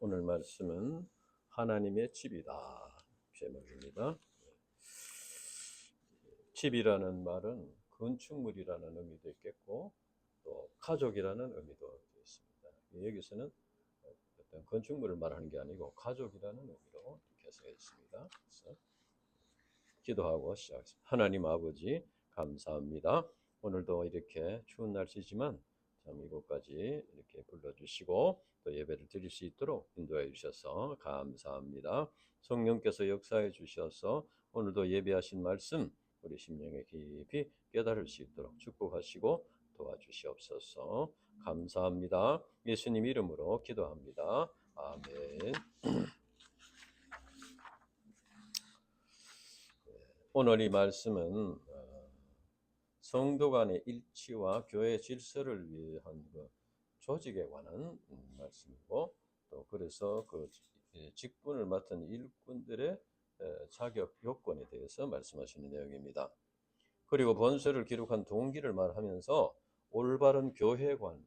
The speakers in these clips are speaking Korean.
오늘 말씀은 하나님의 집이다 제목입니다. 집이라는 말은 건축물이라는 의미도 있겠고 또 가족이라는 의미도 있습니다. 여기서는 어떤 건축물을 말하는 게 아니고 가족이라는 의미로 해석했습니다. 그래서 기도하고 시작하겠습니다. 하나님 아버지 감사합니다. 오늘도 이렇게 추운 날씨지만 참 이곳까지 이렇게 불러주시고 또 예배를 드릴 수 있도록 인도해 주셔서 감사합니다. 성령께서 역사해 주셔서 오늘도 예배하신 말씀 우리 심령에 깊이 깨달을 수 있도록 축복하시고 도와주시옵소서. 감사합니다. 예수님 이름으로 기도합니다. 아멘. 오늘 이 말씀은 성도 간의 일치와 교회 질서를 위한 조직에 관한 말씀이고 또 그래서 그 직분을 맡은 일꾼들의 자격 요건에 대해서 말씀하시는 내용입니다. 그리고 본서를 기록한 동기를 말하면서 올바른 교회관을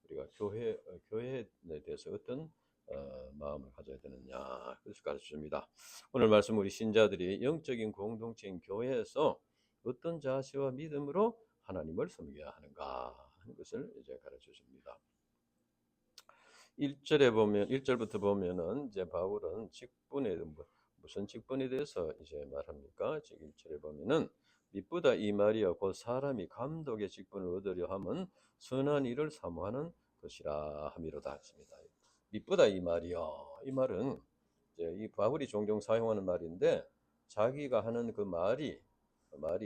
우리가 교회에 대해서 어떤 마음을 가져야 되느냐 그것을 가르쳐줍니다. 오늘 말씀 우리 신자들이 영적인 공동체인 교회에서 어떤 자세와 믿음으로 하나님을 섬겨야 하는가 하는 것을 이제 가르쳐줍니다. 1절에 보면 1절부터 보면은 이제 바울은 직분에 무슨 직분에 대해서 이제 말합니까? 지금 1절에 보면은 미쁘다 이 말이여 곧 사람이 감독의 직분을 얻으려 함은 선한 일을 사모하는 것이라 함이로다 했습니다. 미쁘다 이 말이여. 이 말은 이제 이 바울이 종종 사용하는 말인데 자기가 하는 그 말이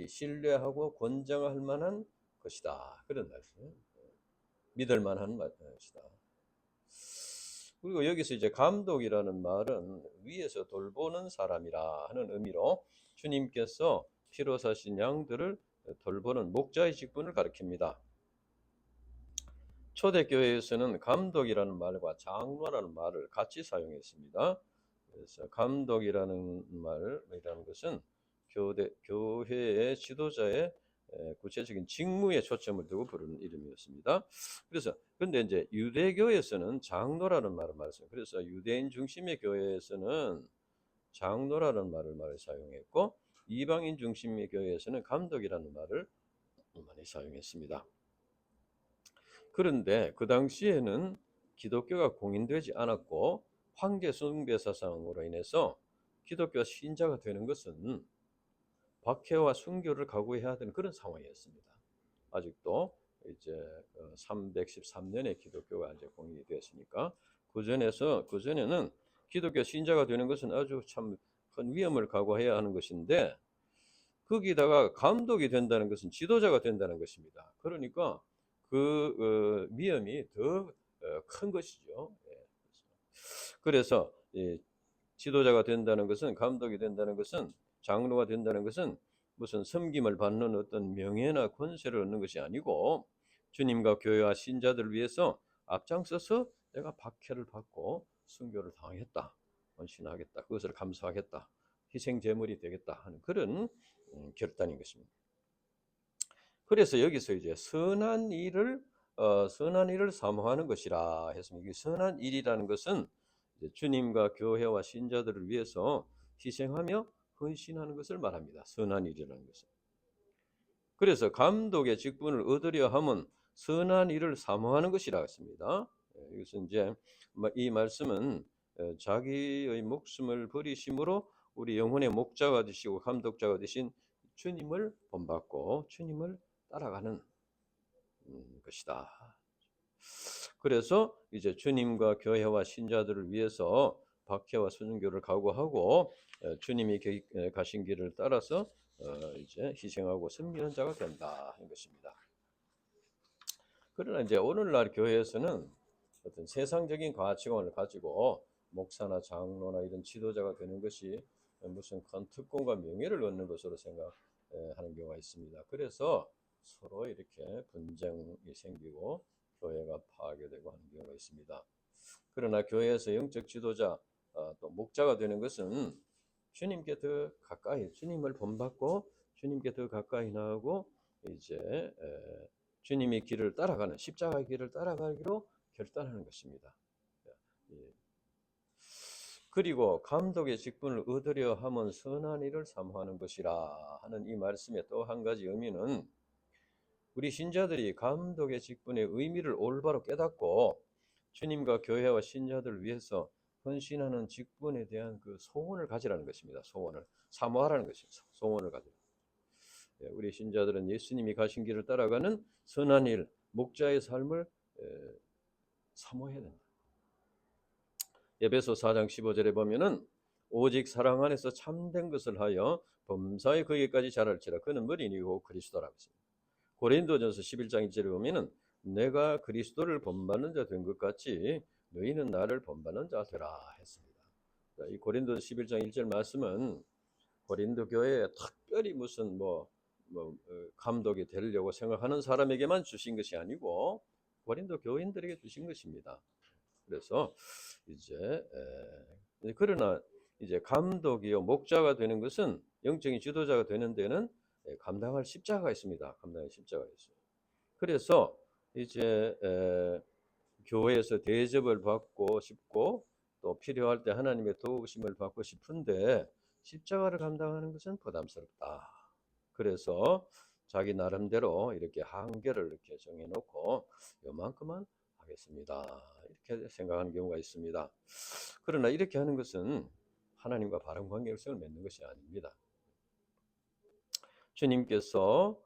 신뢰하고 권장할 만한 것이다. 그런 말씀. 믿을 만한 것이다. 그리고 여기서 이제 감독이라는 말은 위에서 돌보는 사람이라 하는 의미로 주님께서 피로 사신 양들을 돌보는 목자의 직분을 가리킵니다. 초대교회에서는 감독이라는 말과 장로라는 말을 같이 사용했습니다. 그래서 감독이라는 말이라는 것은 교회의 지도자의 구체적인 직무에 초점을 두고 부르는 이름이었습니다. 그래서 근데 이제 유대교에서는 장로라는 말을 말했어요. 그래서 유대인 중심의 교회에서는 장로라는 말을 사용했고 이방인 중심의 교회에서는 감독이라는 말을 많이 사용했습니다. 그런데 그 당시에는 기독교가 공인되지 않았고 황제 숭배 사상으로 인해서 기독교 신자가 되는 것은 박해와 순교를 각오해야 되는 그런 상황이었습니다. 아직도 이제 313년에 기독교가 이제 공인이 되었으니까 그 전에는 기독교 신자가 되는 것은 아주 참 큰 위험을 각오해야 하는 것인데 거기다가 감독이 된다는 것은 지도자가 된다는 것입니다. 그러니까 그 위험이 더 큰 것이죠. 그래서 지도자가 된다는 것은 감독이 된다는 것은 장로가 된다는 것은 무슨 섬김을 받는 어떤 명예나 권세를 얻는 것이 아니고 주님과 교회와 신자들을 위해서 앞장서서 내가 박해를 받고 순교를 당했다, 헌신하겠다, 그것을 감수하겠다, 희생 제물이 되겠다 하는 그런 결단인 것입니다. 그래서 여기서 이제 선한 일을 사모하는 것이라 했습니다. 이 선한 일이라는 것은 주님과 교회와 신자들을 위해서 희생하며 헌신하는 것을 말합니다. 선한 일이라는 것은. 그래서 감독의 직분을 얻으려 하면 선한 일을 사모하는 것이라 했습니다. 이것은 이제 이 말씀은 자기의 목숨을 버리심으로 우리 영혼의 목자가 되시고 감독자가 되신 주님을 본받고 주님을 따라가는 것이다. 그래서 이제 주님과 교회와 신자들을 위해서 박해와 순교를 각오하고 주님이 가신 길을 따라서 이제 희생하고 섬기는 자가 된다 하는 것입니다. 그러나 이제 오늘날 교회에서는 어떤 세상적인 가치관을 가지고 목사나 장로나 이런 지도자가 되는 것이 무슨 큰 특권과 명예를 얻는 것으로 생각하는 경우가 있습니다. 그래서 서로 이렇게 분쟁이 생기고 교회가 파괴되고 하는 경우가 있습니다. 그러나 교회에서 영적 지도자 또 목자가 되는 것은 주님께 더 가까이 주님을 본받고 주님께 더 가까이 나가고 이제 주님의 길을 따라가는 십자가의 길을 따라가기로 결단하는 것입니다. 예. 그리고 감독의 직분을 얻으려 함은 선한 일을 사모하는 것이라 하는 이 말씀의 또 한 가지 의미는 우리 신자들이 감독의 직분의 의미를 올바로 깨닫고 주님과 교회와 신자들을 위해서 헌신하는 직분에 대한 그 소원을 가지라는 것입니다. 소원을 사모하라는 것입니다. 소원을 가지라. 우리 신자들은 예수님이 가신 길을 따라가는 선한 일, 목자의 삶을 사모해야 된다. 에베소 4장 15절에 보면은 오직 사랑 안에서 참된 것을 하여 범사에 그에까지 자랄지라 그는 머리이고 그리스도라고 했습니다. 고린도전서 11장 1절에 보면은 내가 그리스도를 본받는 자 된 것 같이 너희는 나를 본받는 자 되라 했습니다. 이 고린도전서 11장 1절 말씀은 고린도 교회에 특별히 무슨 감독이 되려고 생각하는 사람에게만 주신 것이 아니고 고린도 교인들에게 주신 것입니다. 그래서 그러나 이제 감독이요 목자가 되는 것은 영적인 지도자가 되는 데는 감당할 십자가가 있습니다. 감당할 십자가가 있어요. 그래서 이제 교회에서 대접을 받고 싶고 또 필요할 때 하나님의 도우심을 받고 싶은데 십자가를 감당하는 것은 부담스럽다. 그래서 자기 나름대로 이렇게 한계를 이렇게 정해놓고 요만큼만 하겠습니다. 이렇게 생각하는 경우가 있습니다. 그러나 이렇게 하는 것은 하나님과 바른 관계성을 맺는 것이 아닙니다. 주님께서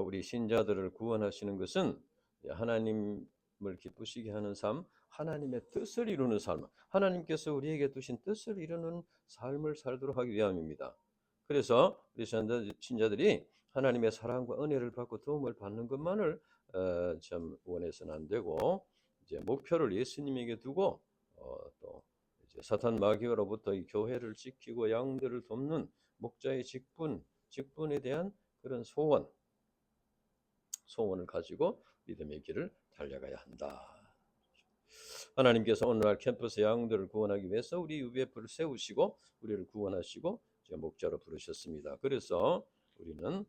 우리 신자들을 구원하시는 것은 하나님을 기쁘시게 하는 삶, 하나님의 뜻을 이루는 삶, 하나님께서 우리에게 두신 뜻을 이루는 삶을 살도록 하기 위함입니다. 그래서 우리 신자들이 하나님의 사랑과 은혜를 받고 도움을 받는 것만을 참 원해서는 안 되고 이제 목표를 예수님에게 두고 또 이제 사탄 마귀로부터 이 교회를 지키고 양들을 돕는 목자의 직분에 대한 그런 소원을 가지고 믿음의 길을 달려가야 한다. 하나님께서 오늘날 캠퍼스 양들을 구원하기 위해서 우리 UBF를 세우시고 우리를 구원하시고 목자로 부르셨습니다. 그래서 우리는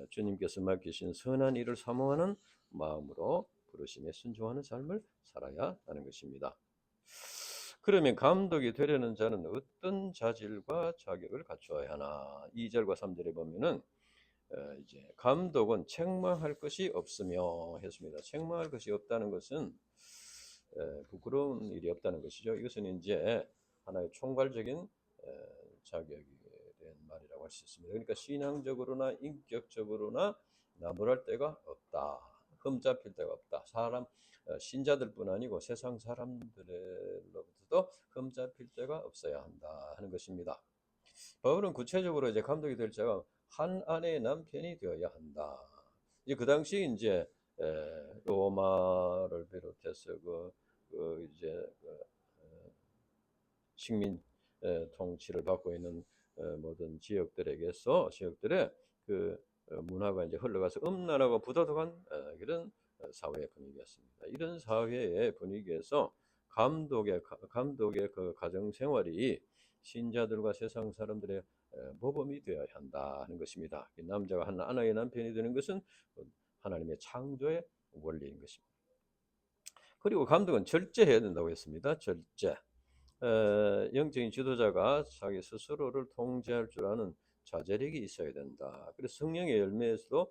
주님께서 맡기신 선한 일을 사모하는 마음으로 부르심에 순종하는 삶을 살아야 하는 것입니다. 그러면 감독이 되려는 자는 어떤 자질과 자격을 갖추어야 하나? 2절과 3절에 보면은 이제 감독은 책망할 것이 없으며 했습니다. 책망할 것이 없다는 것은 부끄러운 일이 없다는 것이죠. 이것은 이제 하나의 총괄적인 자격에 대한 말이라고 할 수 있습니다. 그러니까 신앙적으로나 인격적으로나 나무랄 데가 없다. 흠잡힐 데가 없다. 신자들뿐 아니고 세상 사람들로부터도 흠잡힐 데가 없어야 한다 하는 것입니다. 바울은 구체적으로 이제 감독이 될 자가 한 아내의 남편이 되어야 한다. 이제 그 당시 이제 로마를 비롯해서 식민 통치를 받고 있는 모든 지역들의 그 문화가 이제 흘러가서 음란하고 부도덕한 그런 사회의 분위기였습니다. 이런 사회의 분위기에서 감독의 그 가정 생활이 신자들과 세상 사람들의 모범이 되어야 한다 하는 것입니다. 남자가 한 아내의 남편이 되는 것은 하나님의 창조의 원리인 것입니다. 그리고 감독은 절제해야 된다고 했습니다. 절제. 영적인 지도자가 자기 스스로를 통제할 줄 아는 자제력이 있어야 된다. 그래서 성령의 열매에서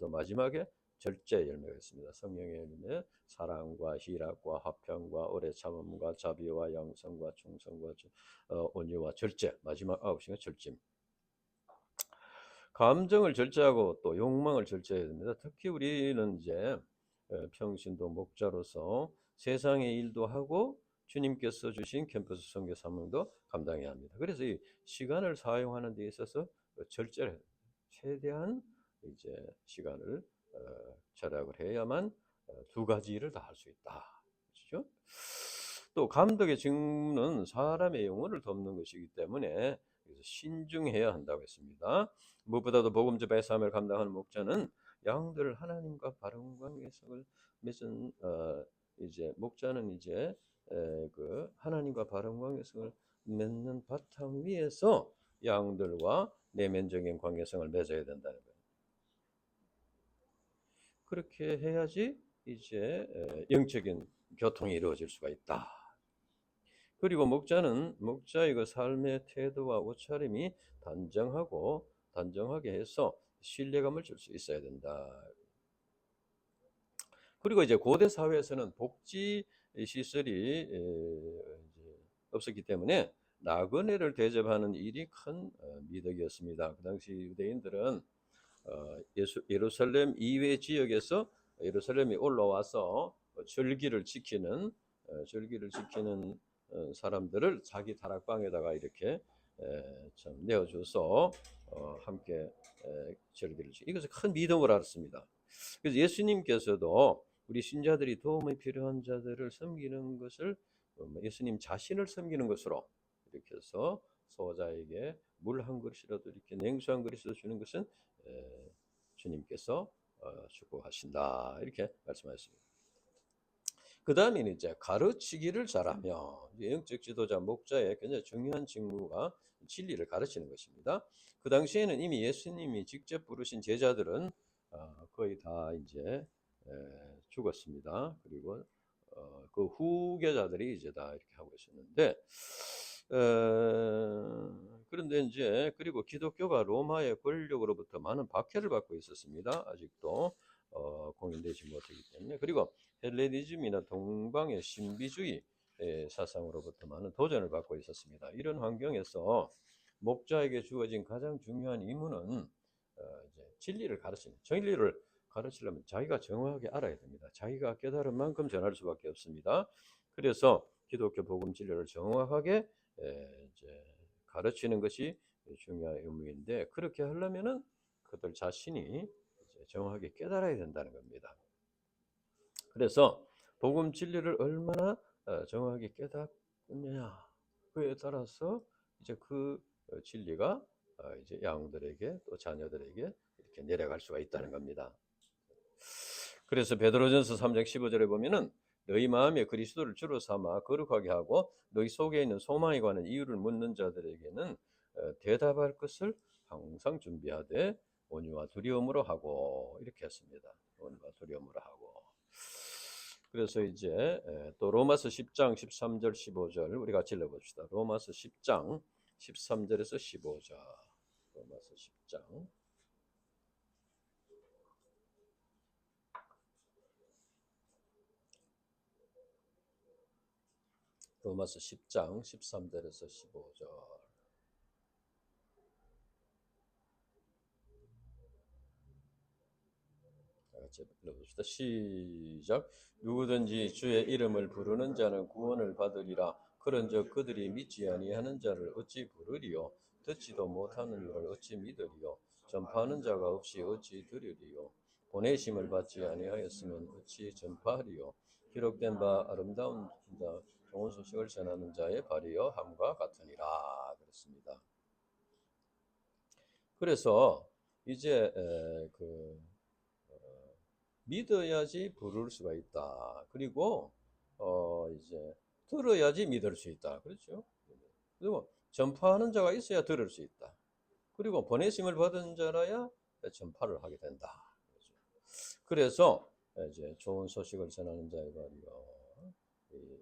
마지막에 절제 열매가 있습니다. 성령의 열매, 사랑과 희락과 화평과 오래 참음과 자비와 양성과 충성과 온유와 절제. 마지막 9시가 절제. 감정을 절제하고 또 욕망을 절제해야 됩니다. 특히 우리는 이제 평신도 목자로서 세상의 일도 하고 주님께서 주신 캠퍼스 선교 사명도 감당해야 합니다. 그래서 이 시간을 사용하는 데 있어서 절제를 최대한 이제 시간을 절약을 해야만 두 가지 일을 다 할 수 있다. 그렇죠? 또 감독의 직무는 사람의 영혼을 돕는 것이기 때문에 신중해야 한다고 했습니다. 무엇보다도 복음 전파의 삶을 감당하는 목자는 양들을 하나님과 바른 관계성을 맺은 이제 목자는 이제 그 하나님과 바른 관계성을 맺는 바탕 위에서 양들과 내면적인 관계성을 맺어야 된다는 거예요. 그렇게 해야지 이제 영적인 교통이 이루어질 수가 있다. 그리고 목자의 그 삶의 태도와 옷차림이 단정하게 해서 신뢰감을 줄 수 있어야 된다. 그리고 이제 고대 사회에서는 복지 시설이 이제 없었기 때문에 나그네를 대접하는 일이 큰 미덕이었습니다. 그 당시 유대인들은 예루살렘 이외 지역에서 예루살렘에 올라와서 절기를 지키는 사람들을 자기 다락방에다가 이렇게 좀 내어줘서 함께 절기를 지키. 이것은 큰 믿음을 알았습니다. 그래서 예수님께서도 우리 신자들이 도움이 필요한 자들을 섬기는 것을 예수님 자신을 섬기는 것으로 이렇게 해서 소자에게 물 한 그릇이라도 이렇게 냉수 한 그릇이라도 주는 것은 주님께서 축복하신다 이렇게 말씀하셨습니다. 그 다음에는 이제 가르치기를 잘하며 영적 지도자 목자의 굉장히 중요한 직무가 진리를 가르치는 것입니다. 그 당시에는 이미 예수님이 직접 부르신 제자들은 거의 다 이제 죽었습니다. 그리고 그 후계자들이 이제 다 이렇게 하고 있었는데 그런데 이제 그리고 기독교가 로마의 권력으로부터 많은 박해를 받고 있었습니다. 아직도 공인되지 못하기 때문에. 그리고 헬레니즘이나 동방의 신비주의 사상으로부터 많은 도전을 받고 있었습니다. 이런 환경에서 목자에게 주어진 가장 중요한 임무는 이제 진리를 가르치려면 자기가 정확하게 알아야 됩니다. 자기가 깨달은 만큼 전할 수밖에 없습니다. 그래서 기독교 복음 진리를 정확하게 이제 가르치는 것이 중요한 의무인데 그렇게 하려면은 그들 자신이 이제 정확하게 깨달아야 된다는 겁니다. 그래서 복음 진리를 얼마나 정확하게 깨닫느냐 그에 따라서 이제 그 진리가 이제 양들에게 또 자녀들에게 이렇게 내려갈 수가 있다는 겁니다. 그래서 베드로전서 3장 15절에 보면은 너희 마음에 그리스도를 주로 삼아 거룩하게 하고 너희 속에 있는 소망에 관한 이유를 묻는 자들에게는 대답할 것을 항상 준비하되 온유와 두려움으로 하고 이렇게 했습니다. 온유와 두려움으로 하고. 그래서 이제 또 로마서 10장 13절 15절 우리 같이 읽어봅시다. 로마서 10장 13절에서 15절. 로마서 10장 로마서 10장 13절에서 15절. 같이 읽어봅시다. 시작. 누구든지 주의 이름을 부르는 자는 구원을 받으리라. 그런즉 그들이 믿지 아니하는 자를 어찌 부르리요? 듣지도 못하는 이를 어찌 믿으리요? 전파하는 자가 없이 어찌 들으리요? 보내심을 받지 아니하였으면 어찌 전파하리요? 기록된 바 아름다운 자 좋은 소식을 전하는 자의 발이여 함과 같으니라 그랬습니다. 그래서 이제 믿어야지 부를 수가 있다. 그리고 이제 들어야지 믿을 수 있다. 그렇죠? 그리고 전파하는 자가 있어야 들을 수 있다. 그리고 보내심을 받은 자라야 전파를 하게 된다. 그렇죠? 그래서 이제 좋은 소식을 전하는 자의 발이요. 이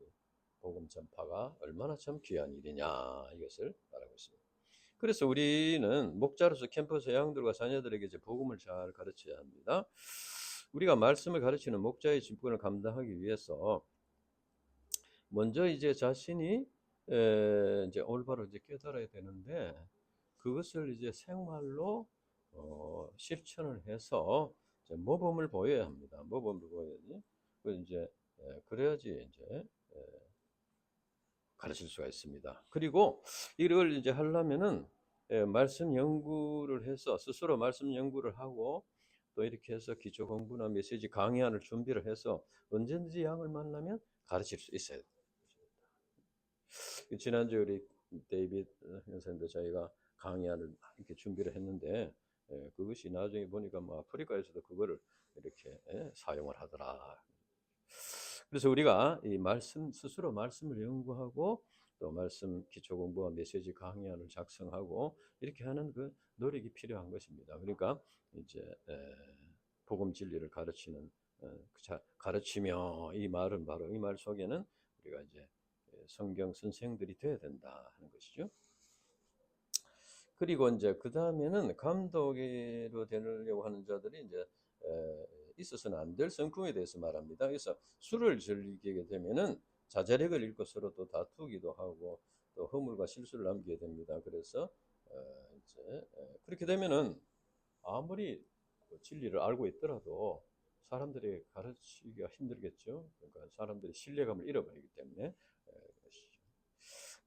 복음 전파가 얼마나 참 귀한 일이냐 이것을 말하고 있습니다. 그래서 우리는 목자로서 캠퍼스 양들과 자녀들에게 이제 복음을 잘 가르쳐야 합니다. 우리가 말씀을 가르치는 목자의 직분을 감당하기 위해서 먼저 이제 자신이 이제 올바로 이제 깨달아야 되는데 그것을 이제 생활로 실천을 해서 이제 모범을 보여야 합니다. 모범을 보여야지. 그 이제 그래야지 이제 가르칠 수가 있습니다. 그리고 이걸 이제 하려면은 말씀 연구를 해서 스스로 말씀 연구를 하고 또 이렇게 해서 기초 공부나 메시지 강의안을 준비를 해서 언제든지 양을 만나면 가르칠 수 있어야 됩니다. 지난주에 우리 데이빗 선생님도 저희가 강의안을 이렇게 준비를 했는데 그것이 나중에 보니까 뭐 아프리카에서도 그거를 이렇게 사용을 하더라. 그래서 우리가 이 말씀 스스로 말씀을 연구하고 또 말씀 기초 공부와 메시지 강의안을 작성하고 이렇게 하는 그 노력이 필요한 것입니다. 그러니까 이제 복음 진리를 가르치는 가르치며 이 말은 바로 이 말 속에는 우리가 이제 성경 선생들이 돼야 된다 하는 것이죠. 그리고 이제 그 다음에는 감독으로 되려고 하는 자들이 이제 있어서는 안 될 성품에 대해서 말합니다. 그래서 술을 즐기게 되면은 자제력을 잃고 서로 또 다투기도 하고 또 허물과 실수를 남기게 됩니다. 그래서 이제 그렇게 되면은 아무리 그 진리를 알고 있더라도 사람들이 가르치기가 힘들겠죠. 그러니까 사람들이 신뢰감을 잃어버리기 때문에 그것이죠.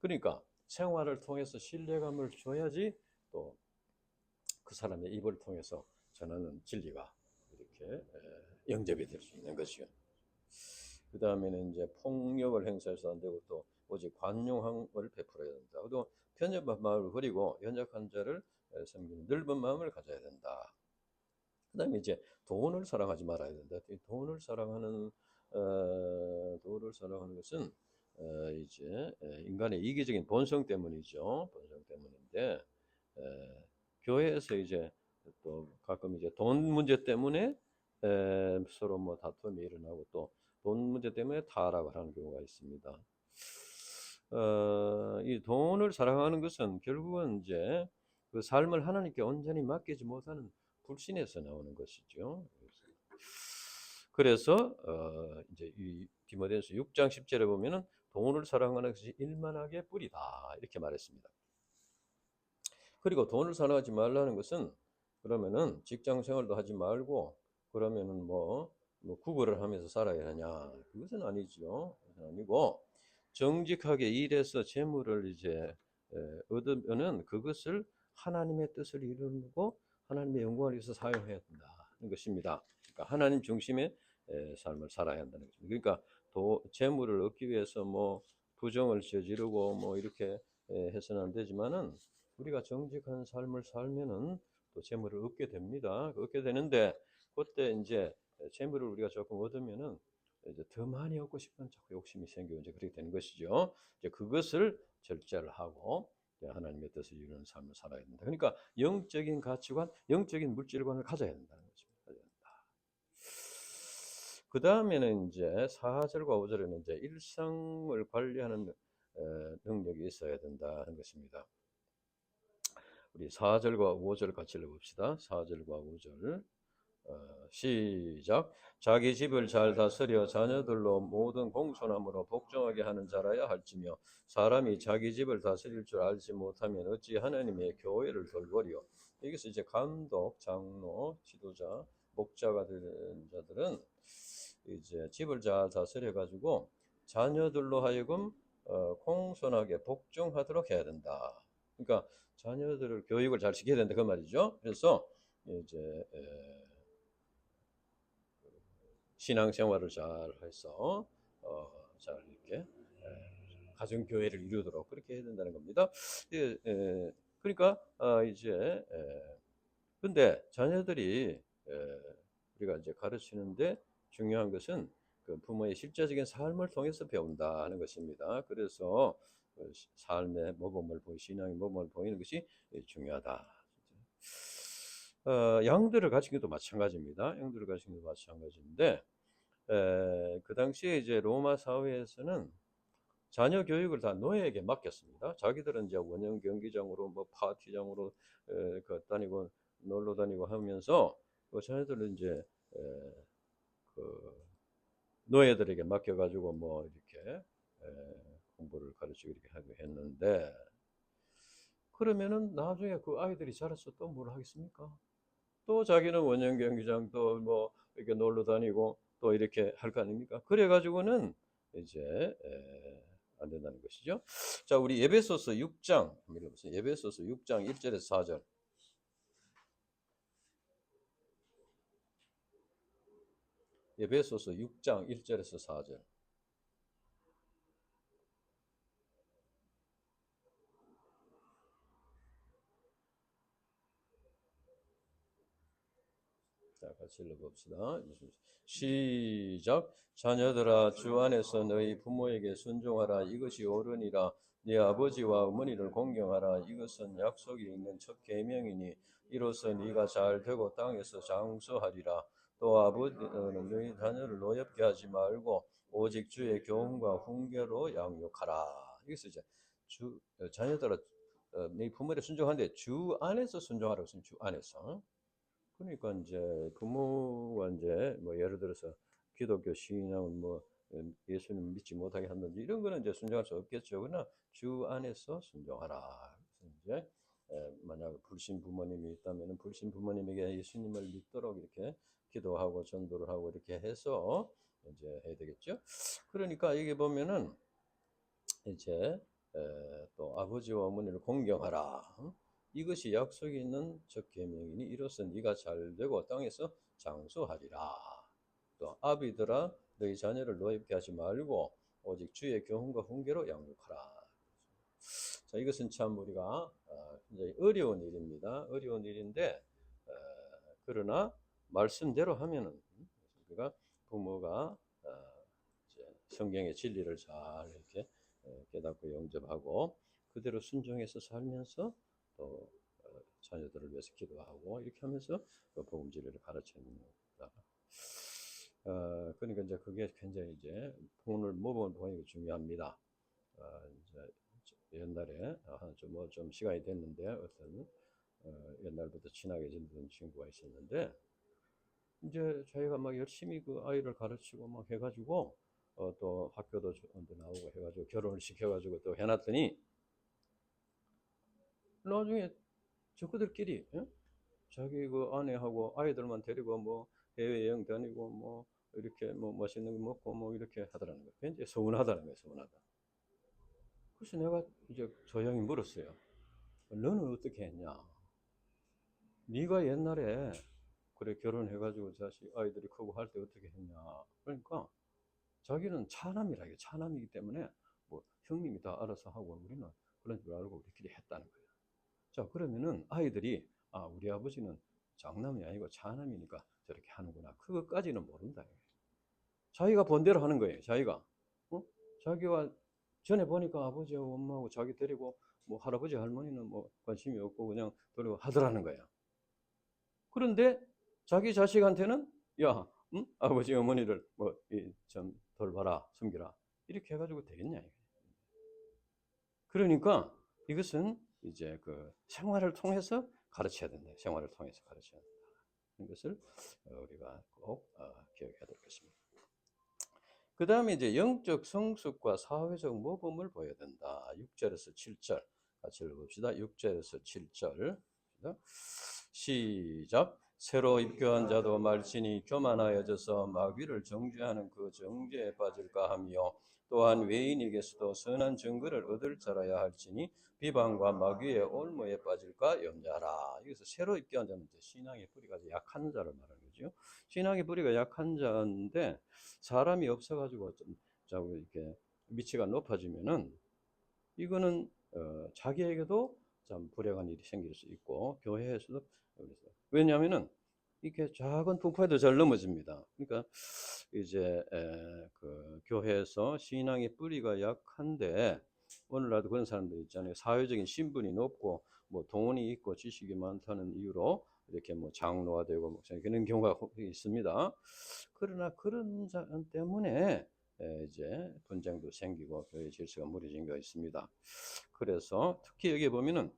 그러니까 생활을 통해서 신뢰감을 줘야지 또 그 사람의 입을 통해서 전하는 진리가 이렇게 영접이 될 수 있는 것이요. 그 다음에는 이제 폭력을 행사해서 안 되고 또 오직 관용함을 베풀어야 된다. 또 편협한 마음을 버리고 연약한 자를 섬기는 넓은 마음을 가져야 된다. 그 다음에 이제 돈을 사랑하지 말아야 된다. 돈을 사랑하는 것은 이제 인간의 이기적인 본성 때문이죠. 본성 때문인데 교회에서 이제 또 가끔 이제 돈 문제 때문에 서로 뭐 다툼이 일어나고 또 돈 문제 때문에 타락을 하는 경우가 있습니다. 이 돈을 사랑하는 것은 결국은 이제 그 삶을 하나님께 온전히 맡기지 못하는 불신에서 나오는 것이죠. 그래서 이제 이 디모데전서 6장 10절에 보면은 돈을 사랑하는 것이 일만하게 뿌리다 이렇게 말했습니다. 그리고 돈을 사랑하지 말라는 것은 그러면은 직장 생활도 하지 말고 그러면은 뭐 구걸을 하면서 살아야 하냐? 그것은 아니죠. 그것은 아니고 정직하게 일해서 재물을 이제 얻으면은 그것을 하나님의 뜻을 이루고 하나님의 영광을 위해서 사용해야 된다는 것입니다. 그러니까 하나님 중심의 삶을 살아야 한다는 것입니다. 그러니까 재물을 얻기 위해서 뭐 부정을 저지르고 뭐 이렇게 해서는 안 되지만은 우리가 정직한 삶을 살면은 또 재물을 얻게 됩니다. 얻게 되는데 그때 이제 재물을 우리가 조금 얻으면은 이제 더 많이 얻고 싶은 자꾸 욕심이 생기고 이제 그렇게 되는 것이죠. 이제 그것을 절제를 하고 하나님의 뜻을 이루는 삶을 살아야 된다. 그러니까 영적인 가치관, 영적인 물질관을 가져야 된다는 거죠. 가져야 된다. 그 다음에는 이제 4절과 5절에는 이제 일상을 관리하는 능력이 있어야 된다는 것입니다. 우리 4절과 5절 같이 읽어봅시다. 4절과 5절 시작. 자기 집을 잘 다스려 자녀들로 모든 공손함으로 복종하게 하는 자라야 할지며 사람이 자기 집을 다스릴 줄 알지 못하면 어찌 하나님의 교회를 돌보리요. 여기서 이제 감독, 장로, 지도자, 목자가 된 자들은 이제 집을 잘 다스려 가지고 자녀들로 하여금 공손하게 복종하도록 해야 된다. 그러니까 자녀들을 교육을 잘 시켜야 된다 그 말이죠. 그래서 이제 신앙생활을 잘 해서 잘 이렇게 가정 교회를 이루도록 그렇게 해야 된다는 겁니다. 그러니까 이제 근데 자녀들이 우리가 이제 가르치는데 중요한 것은 그 부모의 실제적인 삶을 통해서 배운다는 것입니다. 그래서 삶의 모범을 신앙의 모범을 보이는 것이 중요하다. 양들을 가진 것도 마찬가지입니다. 양들을 가진 것도 마찬가지인데 그 당시에 이제 로마 사회에서는 자녀 교육을 다 노예에게 맡겼습니다. 자기들은 이제 원형 경기장으로 뭐 파티장으로 다니고 놀러 다니고 하면서 그 자녀들은 이제 그 노예들에게 맡겨가지고 뭐 이렇게 공부를 가르치고 이렇게 하고 했는데 그러면은 나중에 그 아이들이 자라서 또 뭘 하겠습니까? 또 자기는 원형 경기장 또 뭐 이렇게 놀러 다니고 또 이렇게 할 거 아닙니까? 그래 가지고는 이제 안 된다는 것이죠. 자, 우리 에베소서 6장 한번 읽어보세요. 에베소서 6장 1절에서 4절. 에베소서 6장 1절에서 4절. 자, 같이 읽어봅시다. 시작. 자녀들아 주 안에서 너희 부모에게 순종하라. 이것이 옳으니라. 네 아버지와 어머니를 공경하라. 이것은 약속이 있는 첫 계명이니 이로써 네가 잘 되고 땅에서 장수하리라. 또 아버지는 너희 자녀를 노엽게 하지 말고 오직 주의 교훈과 훈계로 양육하라. 여기서 이제 자녀들아 네 부모를 순종하는데 주 안에서 순종하라고 했습니다. 주 안에서. 그러니까 이제 부모가 이제 뭐 예를 들어서 기독교 신앙을 뭐 예수님 믿지 못하게 한다든지 이런 거는 이제 순종할 수 없겠죠. 그러나 주 안에서 순종하라. 그래서 이제 만약 불신 부모님이 있다면 불신 부모님에게 예수님을 믿도록 이렇게 기도하고 전도를 하고 이렇게 해서 이제 해야 되겠죠. 그러니까 여기 보면은 이제 또 아버지와 어머니를 공경하라. 이것이 약속이 있는 첫 계명이니 이로써 네가 잘되고 땅에서 장수하리라. 또 아비들아 너희 자녀를 노엽게 하지 말고 오직 주의 교훈과 훈계로 양육하라. 자, 이것은 참 우리가 굉장히 어려운 일입니다. 어려운 일인데 그러나 말씀대로 하면은 우리가 부모가 이제 성경의 진리를 잘 이렇게 깨닫고 영접하고 그대로 순종해서 살면서 또 자녀들을 위해서 기도하고 이렇게 하면서 복음 진리를 가르칩니다. 그러니까 이제 그게 굉장히 이제 본을 모범을 보이는 게 중요합니다. 이제 옛날에 좀 시간이 됐는데 어떤 옛날부터 친하게 지내던 친구가 있었는데 이제 자기가 막 열심히 그 아이를 가르치고 막 해가지고 또 학교도 나오고 해가지고 결혼을 시켜가지고 또 해놨더니 나중에 저그들끼리 자기 그 아내하고 아이들만 데리고 뭐 해외여행 다니고 뭐 이렇게 뭐 맛있는 거 먹고 뭐 이렇게 하더라는 거예요. 굉장히 서운하다는 거예요. 서운하다. 그래서 내가 이제 조용히 물었어요. 너는 어떻게 했냐? 네가 옛날에 그래 결혼해가지고 자식 아이들이 크고 할 때 어떻게 했냐? 그러니까 자기는 차남이라 이게 차남이기 때문에 뭐 형님이 다 알아서 하고 우리는 그런 줄 알고 우리끼리 했다는 거예요. 자 그러면은 아이들이 우리 아버지는 장남이 아니고 차남이니까 저렇게 하는구나. 그것까지는 모른다. 자기가 본대로 하는 거예요. 자기가 자기가 전에 보니까 아버지하고 엄마하고 자기 데리고 뭐 할아버지 할머니는 뭐 관심이 없고 그냥 데리고 하더라는 거야. 그런데 자기 자식한테는 야, 아버지 어머니를 뭐 좀 돌봐라, 섬기라 이렇게 해가지고 되겠냐? 그러니까 이것은 이제 그 생활을 통해서 가르쳐야 된다. 생활을 통해서 가르쳐야 된다. 이것을 우리가 꼭 기억해야 될 것입니다. 그 다음에 이제 영적 성숙과 사회적 모범을 보여야 된다. 6절에서 7절 같이 읽어봅시다. 6절에서 7절 시작. 새로 입교한 자도 말진이 교만하여져서 마귀를 정죄하는 그 정죄에 빠질까 하며 또한 외인에게서도 선한 증거를 얻을 자라야 할지니 비방과 마귀의 올무에 빠질까 염려하라. 여기서 새로 입교한 자는 신앙의 뿌리가 약한 자를 말하는 거죠. 신앙의 뿌리가 약한 자인데 사람이 없어가지고 좀 자꾸 이렇게 위치가 높아지면은 이거는 자기에게도 참 불행한 일이 생길 수 있고 교회에서도 왜냐하면은 이렇게 작은 풍파에도 잘 넘어집니다. 그러니까 이제 그 교회에서 신앙의 뿌리가 약한데 오늘날도 그런 사람들 있잖아요. 사회적인 신분이 높고 뭐 돈이 있고 지식이 많다는 이유로 이렇게 뭐 장로가 되고 목사님 그런 경우가 있습니다. 그러나 그런 사람 때문에 이제 분쟁도 생기고 교회 질서가 무너진 게 있습니다. 그래서 특히 여기 보면은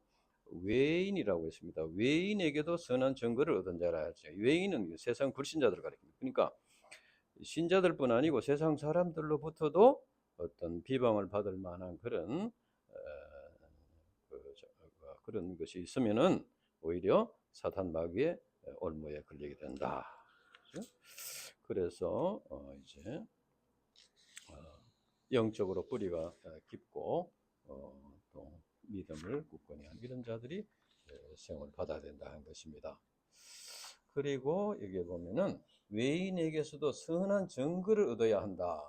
외인이라고 했습니다. 외인에게도 선한 증거를 얻은 자라 하죠. 외인은 세상 불신자들을 가리킵니다. 그러니까 신자들뿐 아니고 세상 사람들로부터도 어떤 비방을 받을 만한 그런 것이 있으면은 오히려 사탄 마귀의 올무에 걸리게 된다. 그래서 이제 영적으로 뿌리가 깊고 또 믿음을 굳건히 한 이런 자들이 시험을 받아야 된다는 것입니다. 그리고 여기에 보면은 외인에게서도 선한 증거를 얻어야 한다.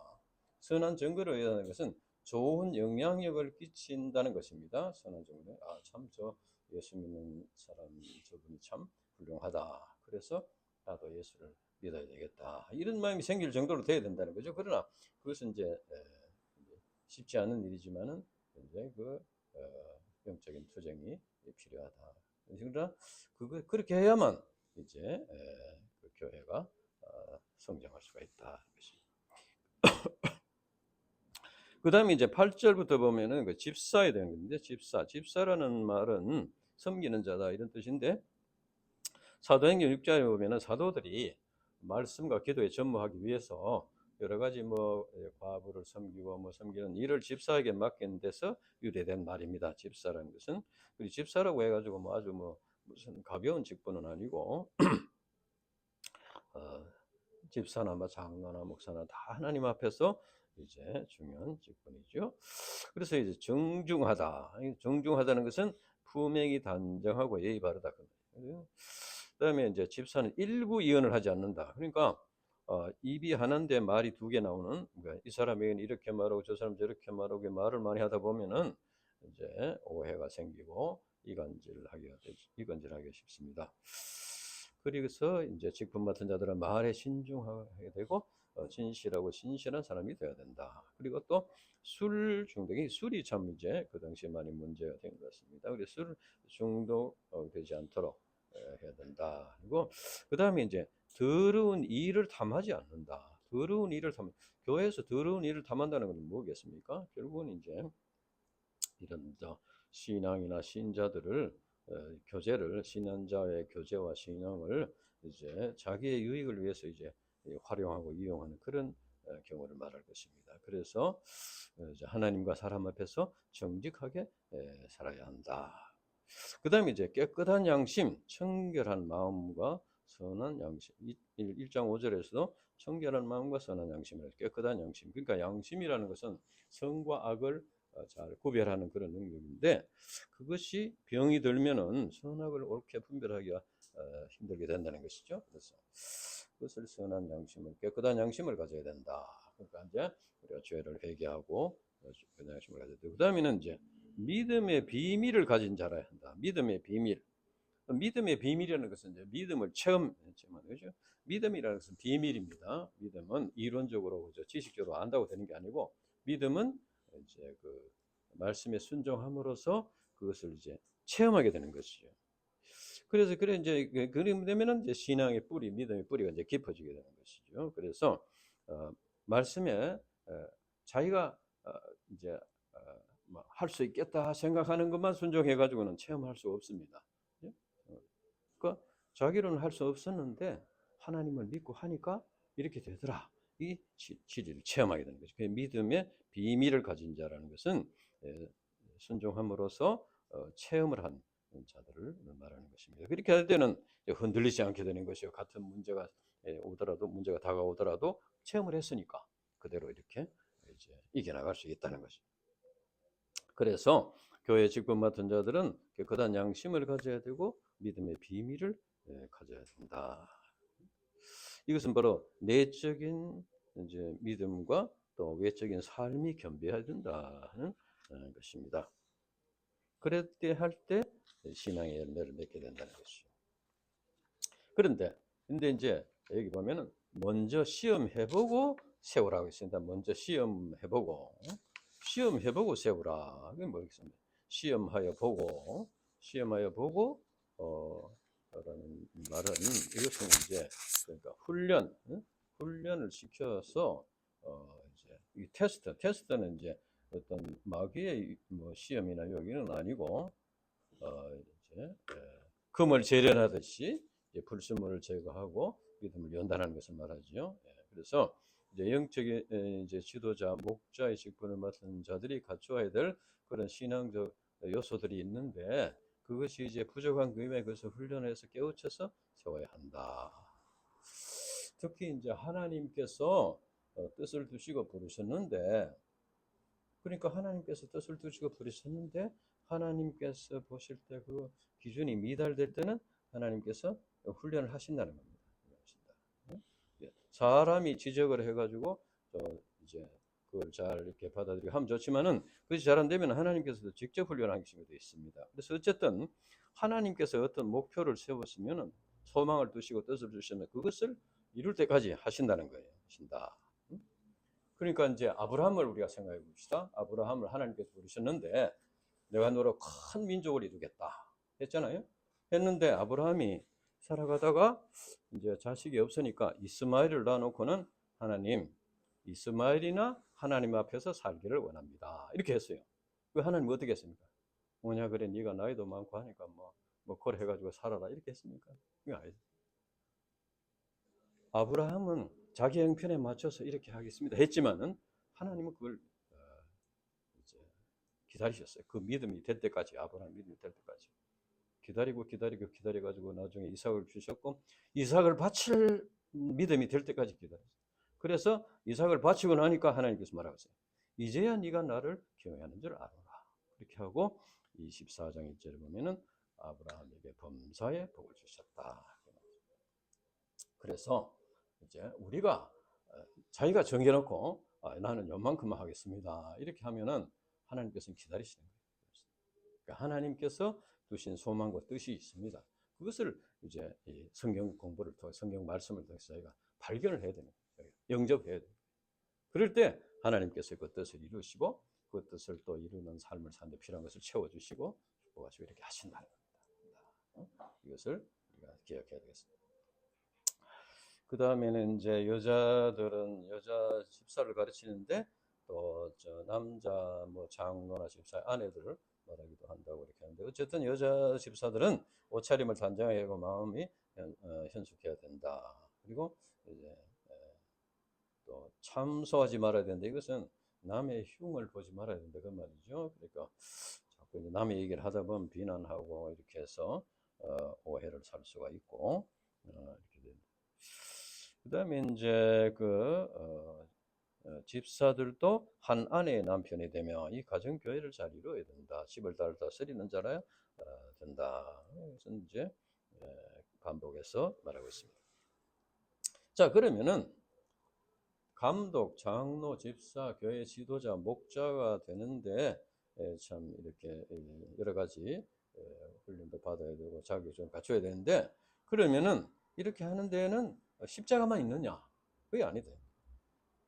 선한 증거를 얻어야 하는 것은 좋은 영향력을 끼친다는 것입니다. 선한 증거. 참 저 예수 믿는 사람 저분이 참 훌륭하다. 그래서 나도 예수를 믿어야 되겠다. 이런 마음이 생길 정도로 돼야 된다는 거죠. 그러나 그것은 이제 쉽지 않은 일이지만은 이제 영적인 투쟁이 필요하다. 그러나 그렇게 해야만 이제 그 교회가 성장할 수가 있다. 그 다음에 이제 8절부터 보면은 그 집사에 대한 건데, 집사라는 말은 섬기는 자다 이런 뜻인데, 사도행전 6장에 보면은 사도들이 말씀과 기도에 전무하기 위해서 여러 가지 뭐 과부를 섬기고 뭐 섬기는 일을 집사에게 맡긴 데서 유래된 말입니다. 집사라는 것은. 그리고 집사라고 해가지고 뭐 아주 뭐 무슨 가벼운 직분은 아니고 어, 집사나 뭐 장로나 목사나 다 하나님 앞에서 이제 중요한 직분이죠. 그래서 이제 정중하다. 정중하다는 것은 품행이 단정하고 예의 바르다. 그다음에 이제 집사는 일부 이언을 하지 않는다. 그러니까 입이 하나인데 말이 두 개 나오는, 그러니까 이 사람에게는 이렇게 말하고 저 사람 저렇게 말하고 말을 많이 하다 보면은 이제 오해가 생기고 이간질하기 쉽습니다. 그래서 이제 직분 맡은 자들은 말에 신중하게 되고 진실하고 신실한 사람이 되어야 된다. 그리고 또 술 중독이, 술이 참 이제 그 당시에 많이 문제가 된 것 같습니다. 그래서 술 중독 되지 않도록 해야 된다. 그리고 그 다음에 이제 더러운 일을 탐하지 않는다. 더러운 일을 교회에서 더러운 일을 탐한다는 것은 뭐겠습니까? 결국은 이제 이런 신앙이나 신자들을 교제를, 신앙자의 교제와 신앙을 이제 자기의 유익을 위해서 이제 활용하고 이용하는 그런 경우를 말할 것입니다. 그래서 이제 하나님과 사람 앞에서 정직하게 살아야 한다. 그 다음에 이제 깨끗한 양심, 청결한 마음과 선한 양심. 1장 5절에서도 청결한 마음과 선한 양심을, 깨끗한 양심. 그러니까 양심이라는 것은 선과 악을 잘 구별하는 그런 능력인데, 그것이 병이 들면은 선악을 옳게 분별하기가 힘들게 된다는 것이죠. 그래서 그것을 선한 양심을, 깨끗한 양심을 가져야 된다. 그러니까 이제 우리가 죄를 회개하고 깨끗한 양심을 가져야 되고, 그 다음에는 이제 믿음의 비밀을 가진 자라야 한다. 믿음의 비밀. 믿음의 비밀이라는 것은 이제 믿음을 체험했지만, 그죠? 믿음이라는 것은 비밀입니다. 믿음은 이론적으로, 그죠? 지식적으로 안다고 되는 게 아니고, 믿음은 이제 그 말씀에 순종함으로써 그것을 이제 체험하게 되는 것이죠. 그래서 그래 이제 그림 되면은 이제 신앙의 뿌리, 믿음의 뿌리가 이제 깊어지게 되는 것이죠. 그래서 말씀에 자기가 이제 뭐 할 수 있겠다 생각하는 것만 순종해 가지고는 체험할 수 없습니다. 예? 그러니까 자기로는 할 수 없었는데 하나님을 믿고 하니까 이렇게 되더라. 이 진리를 체험하게 되는 거죠. 그 믿음의 비밀을 가진 자라는 것은 순종함으로써 체험을 한 자들을 말하는 것입니다. 그렇게 할 때는 흔들리지 않게 되는 것이요. 같은 문제가 오더라도, 문제가 다가오더라도 체험을 했으니까 그대로 이렇게 이제 이겨나갈 수 있다는 것이죠. 그래서 교회 직분 맡은 자들은 깨끗한 양심을 가져야 되고 믿음의 비밀을 가져야 된다. 이것은 바로 내적인 이제 믿음과 또 외적인 삶이 겸비해야 된다는 것입니다. 그렇게 할 때 신앙의 열매를 맺게 된다는 것이죠. 그런데 이제 여기 보면은 먼저 시험해보고 세우라고 했습니다. 먼저 시험해보고 세우라. 그게 뭐겠습니까? 시험하여 보고 라는 말은, 이것은 이제 그러니까 훈련을 시켜서 이제 이 테스트는 이제 어떤 마귀의 뭐 시험이나 여기는 아니고 이제 금을 재련하듯이 이제 불순물을 제거하고 믿음을 연단하는 것을 말하죠. 그래서 이제 영적인 이제 지도자, 목자의 직분을 맡은 자들이 갖추어야 될 그런 신앙적 요소들이 있는데, 그것이 이제 부족한 그임에 그것을 훈련해서 깨우쳐서 세워야 한다. 특히 이제 하나님께서 뜻을 두시고 부르셨는데, 그러니까 하나님께서 뜻을 두시고 부르셨는데 하나님께서 보실 때 그 기준이 미달될 때는 하나님께서 훈련을 하신다는 겁니다. 사람이 지적을 해가지고 이제 그걸 잘 이렇게 받아들이고 하면 좋지만은 그것이 잘 안 되면 하나님께서도 직접 훈련하시게 되어 있습니다. 그래서 어쨌든 하나님께서 어떤 목표를 세웠으면은, 소망을 두시고 뜻을 주시면 그것을 이룰 때까지 하신다는 거예요. 하신다. 그러니까 이제 아브라함을 우리가 생각해 봅시다. 아브라함을 하나님께서 부르셨는데 내가 너로 큰 민족을 이루겠다 했잖아요. 했는데 아브라함이 살아가다가 이제 자식이 없으니까 이스마엘을 낳아놓고는 하나님, 이스마엘이나 하나님 앞에서 살기를 원합니다. 이렇게 했어요. 그 하나님 어떻게 했습니까? 뭐냐 그래 네가 나이도 많고 하니까 뭐 그걸 해가지고 살아라 이렇게 했습니까? 그게 아니죠. 아브라함은 자기 형편에 맞춰서 이렇게 하겠습니다 했지만은 하나님은 그걸 이제 기다리셨어요. 그 믿음이 될 때까지, 아브라함 믿음이 될 때까지 기다려가지고 나중에 이삭을 주셨고, 이삭을 바칠 믿음이 될 때까지 기다렸어요. 그래서 이삭을 바치고 나니까 하나님께서 말하셨어요. 이제야 네가 나를 경외하는 줄 알아라. 그렇게 하고 24장 1절에 보면은 아브라함에게 범사에 복을 주셨다. 그래서 이제 우리가 자기가 정해놓고 나는 요만큼만 하겠습니다. 이렇게 하면은 하나님께서는 기다리시는 거예요. 그러니까 하나님께서 두신 소망과 뜻이 있습니다. 그것을 이제 성경 공부를 통해 성경 말씀을 통해서 저희가 발견을 해야 되는 거예요. 영접해야 돼요. 그럴 때 하나님께서 그 뜻을 이루시고 그 뜻을 또 이루는 삶을 사는데 필요한 것을 채워주시고 축복하시고 이렇게 하신다는 겁니다. 이것을 우리가 기억해야 되겠습니다. 그 다음에는 이제 여자들은 여자 집사를 가르치는데 또 저 남자 뭐 장로나 집사 아내들을 말하기도 한다고 이렇게 하는데, 어쨌든 여자 집사들은 옷차림을 단정하게 하고 마음이 현숙해야 된다. 그리고 이제 또 참소하지 말아야 된다. 이것은 남의 흉을 보지 말아야 된다 그 말이죠. 그러니까 자꾸 이제 남의 얘기를 하다 보면 비난하고 이렇게 해서 오해를 살 수가 있고 이렇게 된다. 그다음에 이제 집사들도 한 아내의 남편이 되며 이 가정 교회를 잘 이루어야 된다. 집을 잘 다스리는 자라 된다. 그래서 이제 반복해서 말하고 있습니다. 자, 그러면은 감독, 장로, 집사, 교회 지도자, 목자가 되는데 참 이렇게 여러 가지 훈련도 받아야 되고 자격증을 갖춰야 되는데, 그러면은 이렇게 하는 데에는 십자가만 있느냐? 그게 아니다.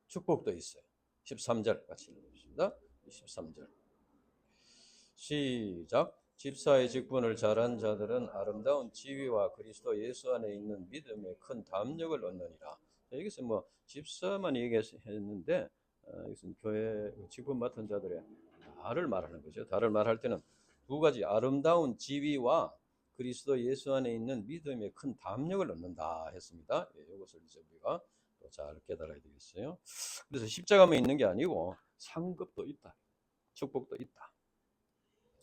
축복도 있어요. 13절 같이 읽어봅시다. 13절 시작. 집사의 직분을 잘한 자들은 아름다운 지위와 그리스도 예수 안에 있는 믿음의 큰 담력을 얻느니라. 여기서 뭐 집사만 얘기했는데 이것은 교회 직분 맡은 자들의 다를 말하는 거죠. 다를 말할 때는 두 가지, 아름다운 지위와 그리스도 예수 안에 있는 믿음의 큰 담력을 얻는다 했습니다. 이것을 이제 우리가 또 잘 깨달아야 되겠어요. 그래서 십자가만 있는 게 아니고 상급도 있다, 축복도 있다.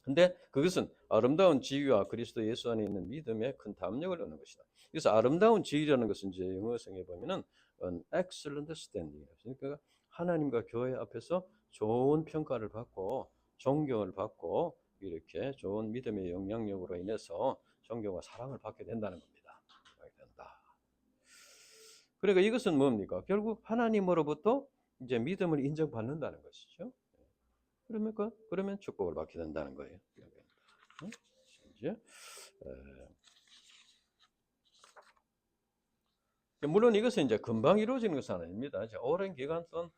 근데 그것은 아름다운 지위와 그리스도 예수 안에 있는 믿음의 큰 담력을 얻는 것이다. 그래서 아름다운 지위라는 것은 이제 영어성에 보면은 an excellent standing. 그러니까 하나님과 교회 앞에서 좋은 평가를 받고 존경을 받고 이렇게 좋은 믿음의 영향력으로 인해서 존경과 사랑을 받게 된다는 겁니다. 된다. 그러니까 이것은 뭡니까? 결국 하나님으로부터 이제 믿음을 인정받는다는 것이죠. 그러면 축복을 받게 된다는 거예요. 이제 물론 이것은 이제 금방 이루어지는 것은 아닙니다. 이제 오랜 기간 동안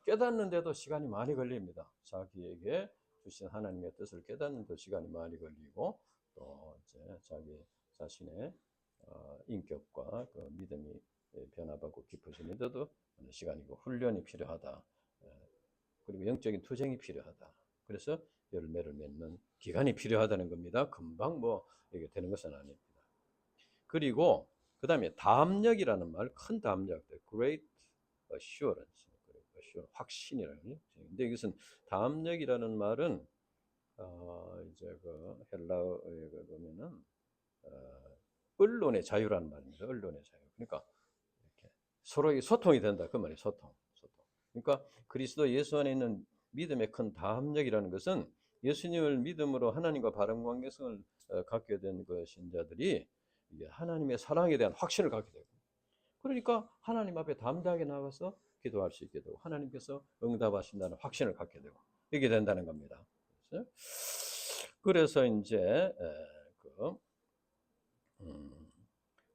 깨닫는데도 시간이 많이 걸립니다. 자기에게 주신 하나님의 뜻을 깨닫는데도 시간이 많이 걸리고, 또 이제 자기 자신의 인격과 그 믿음이 변화받고 깊어지는데도 시간이고 훈련이 필요하다. 그리고 영적인 투쟁이 필요하다. 그래서 열매를 맺는 기간이 필요하다는 겁니다. 금방 뭐 이게 되는 것은 아닙니다. 그리고 그 다음에 담력이라는 말, 큰 담력, great assurance, 확신이라는 거죠. 근데 이것은 담력이라는 말은 이제 그 헬라어에 보면은 언론의 자유라는 말입니다. 언론의 자유. 그러니까 이렇게 서로 소통이 된다 그 말이에요. 소통. 그러니까 그리스도 예수 안에 있는 믿음의 큰 담력이라는 것은 예수님을 믿음으로 하나님과 바른 관계성을 갖게 된 그 신자들이 이게 하나님의 사랑에 대한 확신을 갖게 되고, 그러니까 하나님 앞에 담대하게 나가서 기도할 수 있게 되고 하나님께서 응답하신다는 확신을 갖게 되고 이렇게 된다는 겁니다. 그래서 이제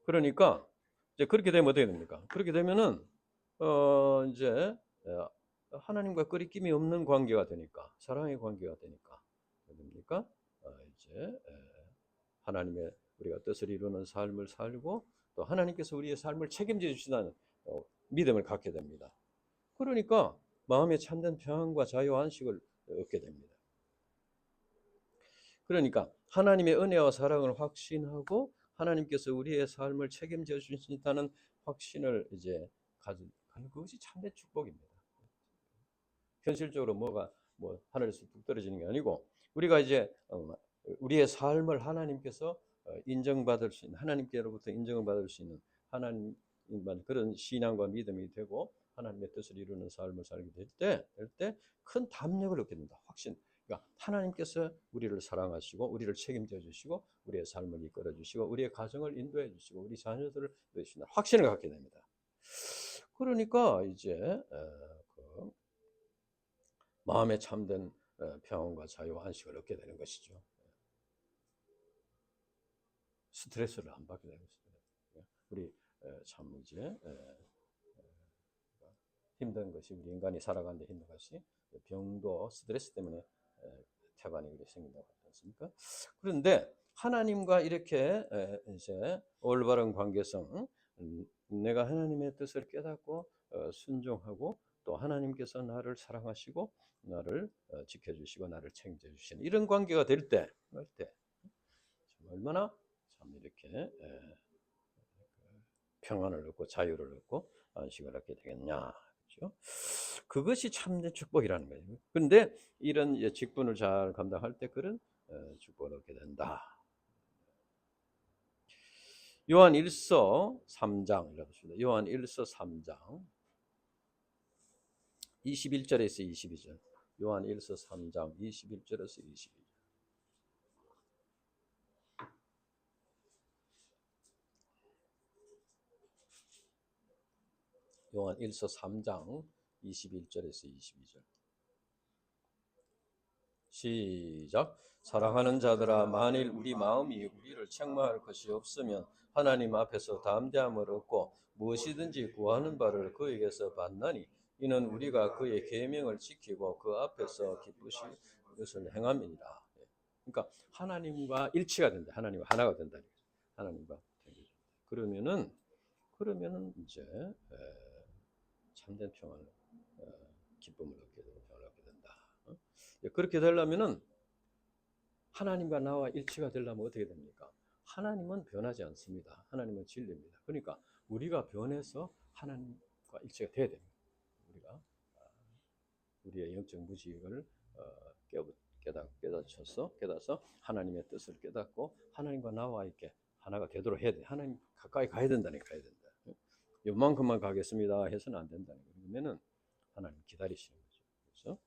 그러니까 이제 그렇게 되면 어떻게 됩니까? 그렇게 되면은 이제 하나님과 끄리낌이 없는 관계가 되니까, 사랑의 관계가 되니까 됩니까? 이제 하나님의 우리가 뜻을 이루는 삶을 살고 또 하나님께서 우리의 삶을 책임져 주시다는 믿음을 갖게 됩니다. 그러니까 마음의 참된 평안과 자유 안식을 얻게 됩니다. 그러니까 하나님의 은혜와 사랑을 확신하고 하나님께서 우리의 삶을 책임져 주신다는 확신을 이제 가진 그것이 참된 축복입니다. 현실적으로 뭐 하늘에서 뚝 떨어지는 게 아니고 우리가 이제 우리의 삶을 하나님께서 인정받을 수 있는 하나님께로부터 인정을 받을 수 있는 하나님만 그런 신앙과 믿음이 되고 하나님의 뜻을 이루는 삶을 살게 될 때 큰 담력을 얻게 됩니다. 확신. 그러니까 하나님께서 우리를 사랑하시고 우리를 책임져 주시고 우리의 삶을 이끌어 주시고 우리의 가정을 인도해 주시고 우리 자녀들을 인도해 주신다. 확신을 갖게 됩니다. 그러니까 이제 그 마음에 참된 평안과 자유 안식을 얻게 되는 것이죠. 스트레스를 안 받게 되는 것입니다. 우리 참 이제 힘든 것이 우리 인간이 살아가는데 힘든 것이 병도 스트레스 때문에 태반이 이렇게 생긴다고 하지 않습니까? 그런데 하나님과 이렇게 이제 올바른 관계성, 내가 하나님의 뜻을 깨닫고 순종하고 또 하나님께서 나를 사랑하시고 나를 지켜주시고 나를 책임져 주시는 이런 관계가 될 때 얼마나 참 이렇게 평안을 얻고 자유를 얻고 안식을 얻게 되겠냐. 그렇죠? 그것이 참된 축복이라는 거예요. 그런데 이런 직분을 잘 감당할 때 그런 축복을 얻게 된다. 요한 1서 3장이라고 합니다. 요한 1서 3장 21절에서 22절. 요한 1서 3장 21절에서 22절. 요한 1서 3장 21절에서 22절. 시작. 사랑하는 자들아, 만일 우리 마음이 우리를 책망할 것이 없으면 하나님 앞에서 담대함을 얻고 무엇이든지 구하는 바를 그에게서 받나니 이는 우리가 그의 계명을 지키고 그 앞에서 기쁘신 것을 행함이니라. 그러니까 하나님과 일치가 된다. 하나님과 하나가 된다. 하나님과 그러면은 이제 참된 평안을 기쁨을 얻게 되고 평안을 얻게 된다. 그렇게 되려면은 하나님과 나와 일치가 되려면 어떻게 됩니까? 하나님은 변하지 않습니다. 하나님은 진리입니다. 그러니까 우리가 변해서 하나님과 일치가 돼야 됩니다. 우리가 우리의 영적 무지를 깨닫서 하나님의 뜻을 깨닫고 하나님과 나와 있게 하나가 되도록 해야 돼. 하나님 가까이 가야 된다니까. 가야 된다. 요만큼만 가겠습니다 해서는 안 된다는 거예요. 그러면은 하나님 기다리시는 거죠. 그래서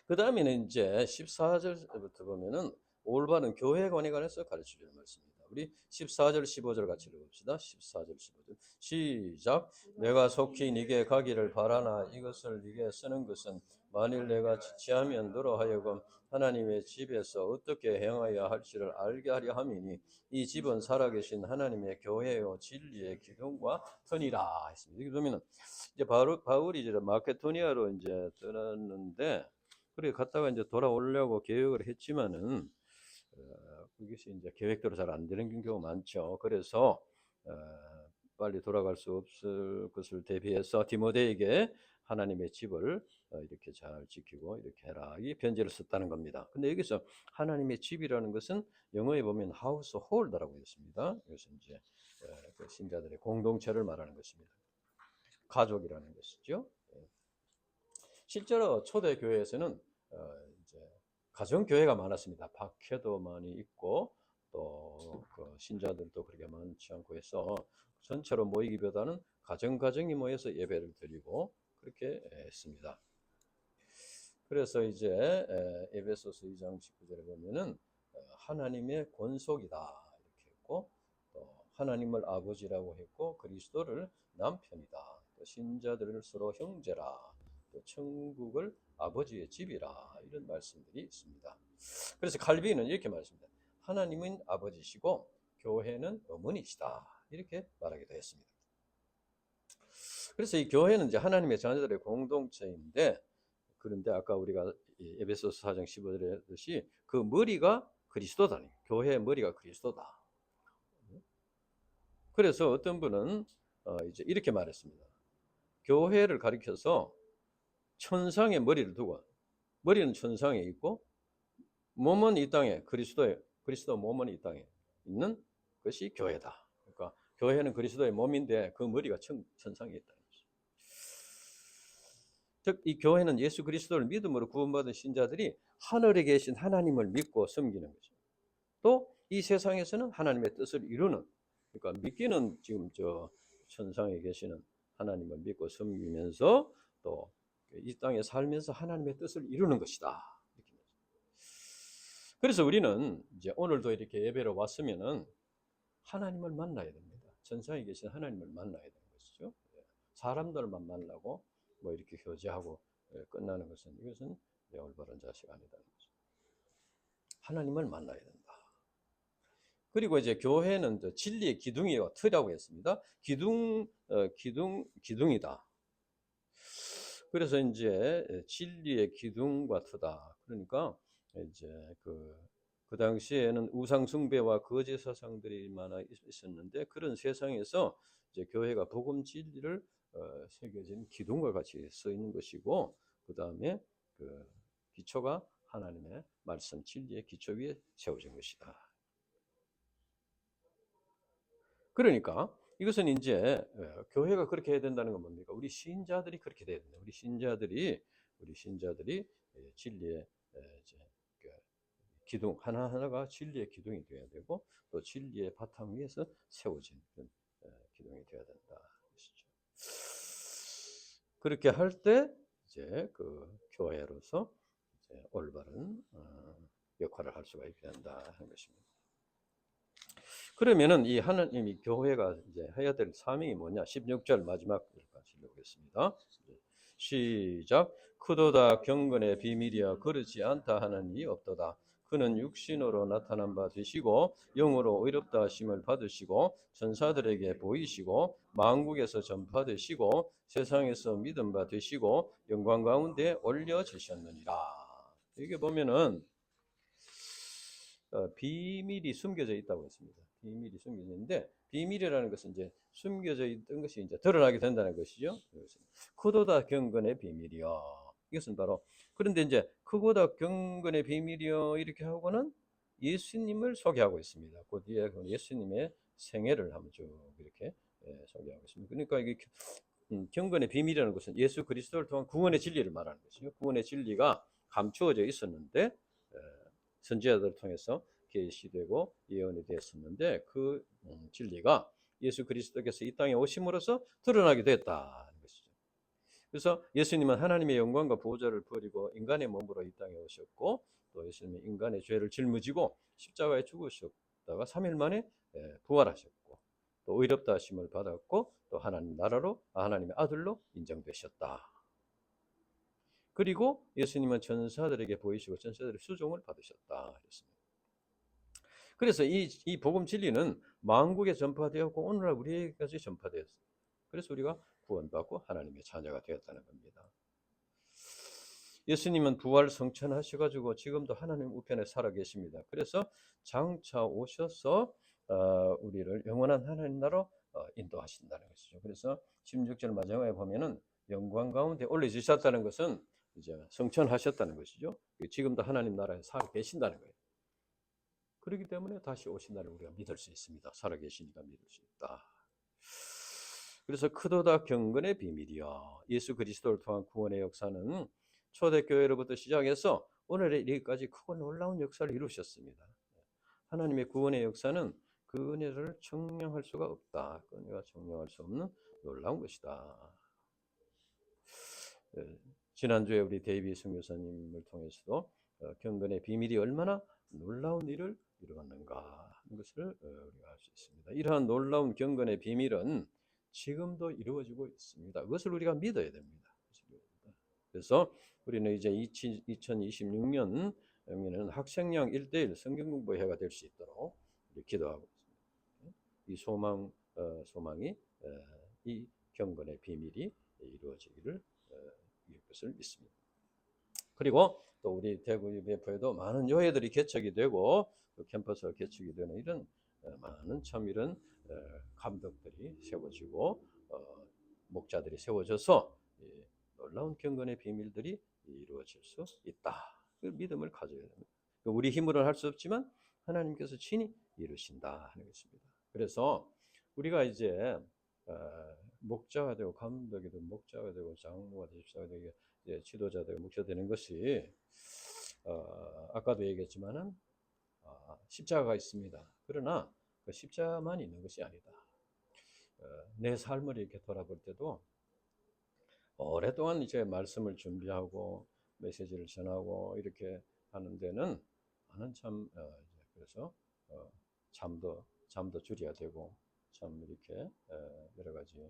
그 다음에는 이제 14절부터 보면은 올바른 교회 관에 관해서 가르쳐 주는 말씀입니다. 우리 14절 15절 같이 읽어봅시다. 14절 15절 시작. 내가 속히 네게 가기를 바라나 이것을 네게 쓰는 것은 만일 내가 지체하면 너로 하여금 하나님의 집에서 어떻게 행하여야 할지를 알게 하려 함이니 이 집은 살아계신 하나님의 교회요 진리의 기둥과 터니라 했습니다. 그러면은 이제 바울이 이제 마케도니아로 이제 떠났는데 그래 갔다가 이제 돌아오려고 계획을 했지만은 그것이 이제 계획대로 잘 안 되는 경우가 많죠. 그래서 빨리 돌아갈 수 없을 것을 대비해서 디모데에게 하나님의 집을 이렇게 잘 지키고 이렇게 해라 이 편지를 썼다는 겁니다. 근데 여기서 하나님의 집이라는 것은 영어에 보면 하우스 홀더라고 있습니다. 이것은 이제 그 신자들의 공동체를 말하는 것입니다. 가족이라는 것이죠. 실제로 초대 교회에서는 이제 가정 교회가 많았습니다. 박해도 많이 있고 또그 신자들도 그렇게 많지 않고 해서 전체로 모이기보다는 가정이 모여서 예배를 드리고 그렇게 했습니다. 그래서 이제 에베소서 2장 19절에 보면은 하나님의 권속이다 이렇게 했고 또 하나님을 아버지라고 했고 그리스도를 남편이다. 또 신자들을 서로 형제라. 또 천국을 아버지의 집이라 이런 말씀들이 있습니다. 그래서 칼빈은 이렇게 말했습니다. 하나님은 아버지시고 교회는 어머니시다 이렇게 말하기도 했습니다. 그래서 이 교회는 이제 하나님의 자녀들의 공동체인데 그런데 아까 우리가 에베소서 4장 15절에 했듯이 그 머리가 그리스도다. 교회의 머리가 그리스도다. 그래서 어떤 분은 이제 이렇게 말했습니다. 교회를 가리켜서 천상의 머리를 두고, 머리는 천상에 있고 몸은 이 땅에, 그리스도 몸은 이 땅에 있는 것이 교회다. 그러니까 교회는 그리스도의 몸인데 그 머리가 천상에 있다. 즉 이 교회는 예수 그리스도를 믿음으로 구원받은 신자들이 하늘에 계신 하나님을 믿고 섬기는 거죠. 또 이 세상에서는 하나님의 뜻을 이루는, 그러니까 믿기는 지금 저 천상에 계시는 하나님을 믿고 섬기면서 또 이 땅에 살면서 하나님의 뜻을 이루는 것이다. 그래서 우리는 이제 오늘도 이렇게 예배로 왔으면은 하나님을 만나야 됩니다. 천상에 계신 하나님을 만나야 되는 것이죠. 사람들만 만나고 뭐 이렇게 교제하고 끝나는 것은, 이것은 올바른 자세가 아니다는 거죠. 하나님을 만나야 된다. 그리고 이제 교회는 진리의 기둥이와 틀이라고 했습니다. 기둥이다. 그래서 이제 진리의 기둥과 트다. 그러니까 이제 그 당시에는 우상 숭배와 거짓 사상들이 많아 있었는데, 그런 세상에서 이제 교회가 복음 진리를 새겨진 기둥과 같이 서 있는 것이고, 그 다음에 그 기초가 하나님의 말씀 진리의 기초 위에 세워진 것이다. 그러니까 이것은 이제 교회가 그렇게 해야 된다는 건 뭡니까? 우리 신자들이 그렇게 돼야 된다. 우리 신자들이 진리의 이제 기둥 하나하나가 진리의 기둥이 되어야 되고, 또 진리의 바탕 위에서 세워진 그런 기둥이 되어야 된다. 것이죠. 그렇게 할 때 이제 그 교회로서 이제 올바른 역할을 할 수가 있게 된다 하는 것입니다. 그러면은 이 하나님이 교회가 이제 해야 될 사명이 뭐냐? 16절 마지막 읽어 보겠습니다. 시작. 크도다 경건의 비밀이여 거르지 않다 하는 이 없도다. 그는 육신으로 나타난 바 되시고 영으로 의롭다 하심을 받으시고 천사들에게 보이시고 만국에서 전파되시고 세상에서 믿음 바 되시고 영광 가운데 올려지셨느니라. 이게 보면은 비밀이 숨겨져 있다고 했습니다. 비밀이 숨겨져 있는데, 비밀이라는 것은 이제 숨겨져 있던 것이 이제 드러나게 된다는 것이죠. 크도다 경건의 비밀이요. 이것은 바로, 그런데 이제 크고다 경건의 비밀이요 이렇게 하고는 예수님을 소개하고 있습니다. 그 뒤에 예수님의 생애를 한번 쭉 이렇게 소개하고 있습니다. 그러니까 이게 경건의 비밀이라는 것은 예수 그리스도를 통한 구원의 진리를 말하는 것이죠. 구원의 진리가 감추어져 있었는데 선지자들을 통해서 계시되고 예언이 됐었는데, 그 진리가 예수 그리스도께서 이 땅에 오심으로써 드러나게 됐다는 것이죠. 그래서 예수님은 하나님의 영광과 보좌를 버리고 인간의 몸으로 이 땅에 오셨고, 또 예수님은 인간의 죄를 짊어지고 십자가에 죽으셨다가 3일 만에 부활하셨고, 또 의롭다 하심을 받았고, 또 하나님 나라로 하나님의 아들로 인정되셨다. 그리고 예수님은 천사들에게 보이시고 천사들의 수종을 받으셨다 했습니다. 그래서 이 복음 진리는 만국에 전파되었고 오늘날 우리에게까지 전파되었어요. 그래서 우리가 구원받고 하나님의 자녀가 되었다는 겁니다. 예수님은 부활 성천하셔가지고 지금도 하나님 우편에 살아 계십니다. 그래서 장차 오셔서 우리를 영원한 하나님 나라로 인도하신다는 것이죠. 그래서 16절 마지막에 보면은 영광 가운데 올려주셨다는 것은 이제 성천하셨다는 것이죠. 지금도 하나님 나라에 살아 계신다는 거예요. 그렇기 때문에 다시 오신 날을 우리가 믿을 수 있습니다. 살아 계시니까 믿을 수 있다. 그래서 크도다 경건의 비밀이요. 예수 그리스도를 통한 구원의 역사는 초대교회로부터 시작해서 오늘에 이르기까지 크고 놀라운 역사를 이루셨습니다. 하나님의 구원의 역사는 그 은혜를 청량할 수가 없다. 그 은혜가 청량할 수 없는 놀라운 것이다. 지난주에 우리 데이비 선교사님을 통해서도 경건의 비밀이 얼마나 놀라운 일을 이루었는가 하는 것을 우리가 알 수 있습니다. 이러한 놀라운 경건의 비밀은 지금도 이루어지고 있습니다. 그것을 우리가 믿어야 됩니다. 그래서 우리는 이제 2026년에는 학생량 1:1 성경 공부회가 될 수 있도록 기도하고 있습니다. 이 소망이 이 경건의 비밀이 이루어지기를 이것을 믿습니다. 그리고 또 우리 대구 예배포에도 많은 교회들이 개척이 되고 캠퍼스가 개척이 되는 이런 많은 참 이런 감독들이 세워지고 목자들이 세워져서 놀라운 경건의 비밀들이 이루어질 수 있다. 그 믿음을 가져야 됩니다. 우리 힘으로는 할 수 없지만 하나님께서 친히 이루신다 하는 것입니다. 그래서 우리가 이제 목자가 되고 감독이 되고 목자가 되고 장로가 되고 집사가 되고 지도자 되고 목자 되는 것이 아까도 얘기했지만은 십자가가 있습니다. 그러나 그 십자가만 있는 것이 아니다. 내 삶을 이렇게 돌아볼 때도 오랫동안 이제 말씀을 준비하고 메시지를 전하고 이렇게 하는 데는 나는 참 그래서 잠도 줄여야 되고 참 이렇게 여러 가지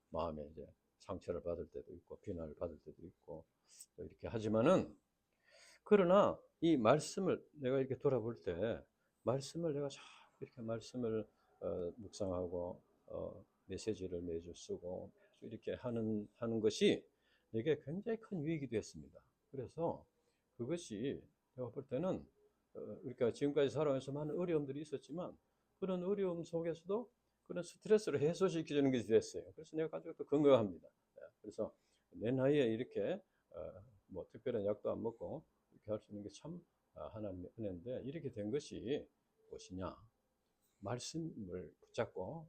마음에 이제 상처를 받을 때도 있고 비난을 받을 때도 있고 또 이렇게 하지만은 그러나 이 말씀을 내가 이렇게 돌아볼 때 말씀을 내가 자꾸 이렇게 말씀을 묵상하고 메시지를 매주 쓰고 이렇게 하는 것이 내게 굉장히 큰 유익이 됐습니다. 그래서 그것이 내가 볼 때는 우리가 지금까지 살아가면서 많은 어려움들이 있었지만 그런 어려움 속에서도 그런 스트레스를 해소시키는 것이 됐어요. 그래서 내가 가지고 또 건강합니다. 그래서 내 나이에 이렇게 뭐 특별한 약도 안 먹고 이렇게 할 수 있는 게 참 하나님의 은혜인데 이렇게 된 것이 무엇이냐? 말씀을 붙잡고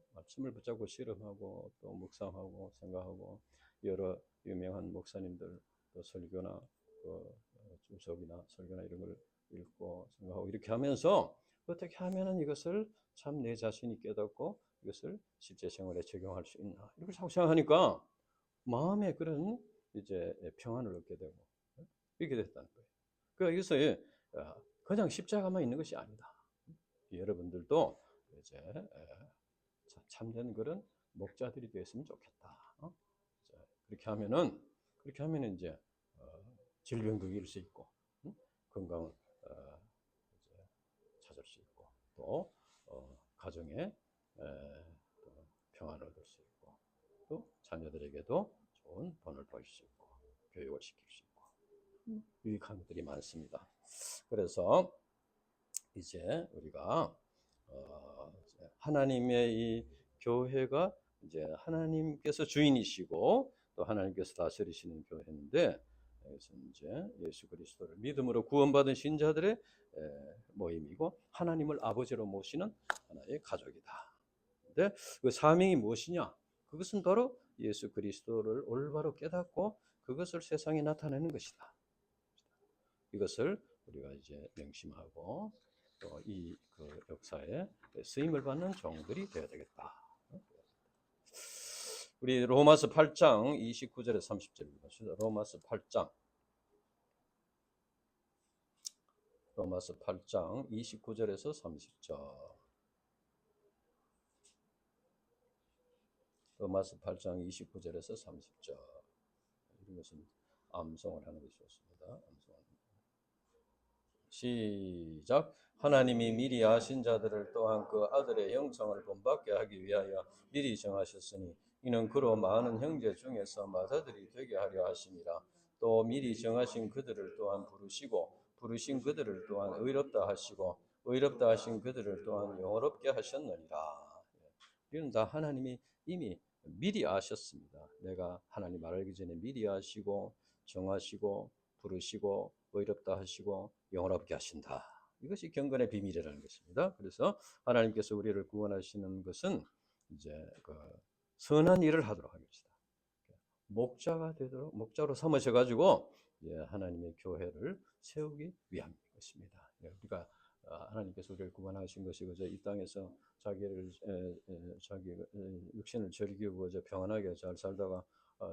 실험하고 또 묵상하고 생각하고 여러 유명한 목사님들 또 설교나 또 주석이나 설교나 이런 걸 읽고 생각하고 이렇게 하면서 어떻게 하면은 이것을 참 내 자신이 깨닫고 이것을 실제 생활에 적용할 수 있나 이걸 자꾸 생각하니까 마음에 그런 이제 평안을 얻게 되고 이렇게 됐다는 거예요. 그래서 그냥 십자가만 있는 것이 아니다. 여러분들도 이제 참된 그런 목자들이 되었으면 좋겠다. 그렇게 하면은 이제 질병도 이길 수 있고 건강을 이제 찾을 수 있고 또 가정에 또 평안을 얻을 수 있고 또 자녀들에게도 좋은 본을 보일 수 있고 교육을 시킬 수 있고 유익한 것들이 많습니다. 그래서 이제 우리가 하나님의 이 교회가 이제 하나님께서 주인이시고 또 하나님께서 다스리시는 교회인데 그래서 이제 예수 그리스도를 믿음으로 구원받은 신자들의 모임이고 하나님을 아버지로 모시는 하나의 가족이다. 근데 그 사명이 무엇이냐? 그것은 바로 예수 그리스도를 올바로 깨닫고 그것을 세상에 나타내는 것이다. 이것을 우리가 이제 명심하고 또 이 그 역사에 쓰임을 받는 종들이 되어야 되겠다. 우리 로마서 8장 29절에 30절 읽읍시다. 로마서 8장 29절에서 30절. 로마서 8장 29절에서 30절. 이런 것은 암송을 하는 것이 좋습니다. 시작. 하나님이 미리 아신 자들을 또한 그 아들의 형상을 본받게 하기 위하여 미리 정하셨으니 이는 그로 많은 형제 중에서 맏아들이 되게 하려 하심이라. 또 미리 정하신 그들을 또한 부르시고 부르신 그들을 또한 의롭다 하시고 의롭다 하신 그들을 또한 영원롭게 하셨느니라. 이는 다 하나님이 이미 미리 아셨습니다. 내가 하나님 알기 전에 미리 아시고 정하시고 부르시고 의롭다 하시고 영원롭게 하신다. 이것이 경건의 비밀이라는 것입니다. 그래서 하나님께서 우리를 구원하시는 것은 이제 그 선한 일을 하도록 하겠습니다. 목자가 되도록 목자로 삼으셔 가지고 하나님의 교회를 세우기 위함인 것입니다. 우리가 하나님께서 우리를 구원하신 것이 그저 이 땅에서 자기 육신을 즐기고 평안하게 잘 살다가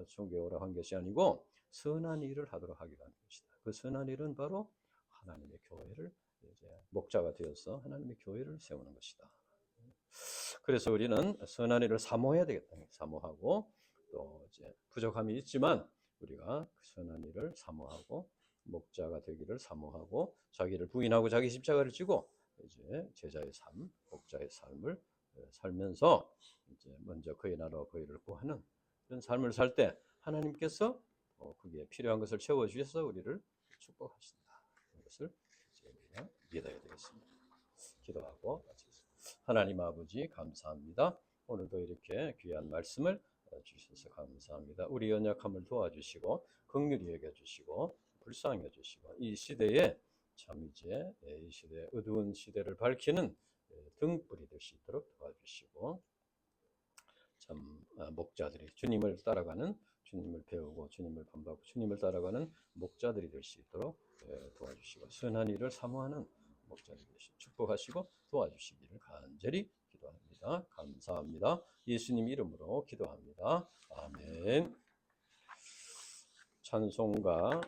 천국에 오라 한 것이 아니고 선한 일을 하도록 하기로 한 것이다. 그 선한 일은 바로 하나님의 교회를 이제 목자가 되어서 하나님의 교회를 세우는 것이다. 그래서 우리는 선한 일을 사모해야 되겠다. 사모하고 또 이제 부족함이 있지만 우리가 그 선한 일을 사모하고 목자가 되기를 사모하고 자기를 부인하고 자기 십자가를 지고 이제 제자의 삶, 목자의 삶을 살면서 이제 먼저 그의 나라와 그의 일을 구하는 그런 삶을 살 때 하나님께서 그게 필요한 것을 채워 주셔서 우리를 축복하신다. 이것을 우리가 믿어야 되겠습니다. 기도하고 마치겠습니다. 하나님 아버지 감사합니다. 오늘도 이렇게 귀한 말씀을 주셔서 감사합니다. 우리 연약함을 도와주시고 긍휼히 여겨주시고 불쌍히 여주시고 이 시대에 참 이제 이 시대 어두운 시대를 밝히는 등불이 될 수 있도록 도와주시고 참 목자들이 주님을 따라가는 주님을 배우고 주님을 본받고 주님을 따라가는 목자들이 될 수 있도록 도와주시고 선한 일을 사모하는 목자들이 되시 축복하시고 도와주시기를 간절히 기도합니다. 감사합니다. 예수님 이름으로 기도합니다. 아멘. 찬송가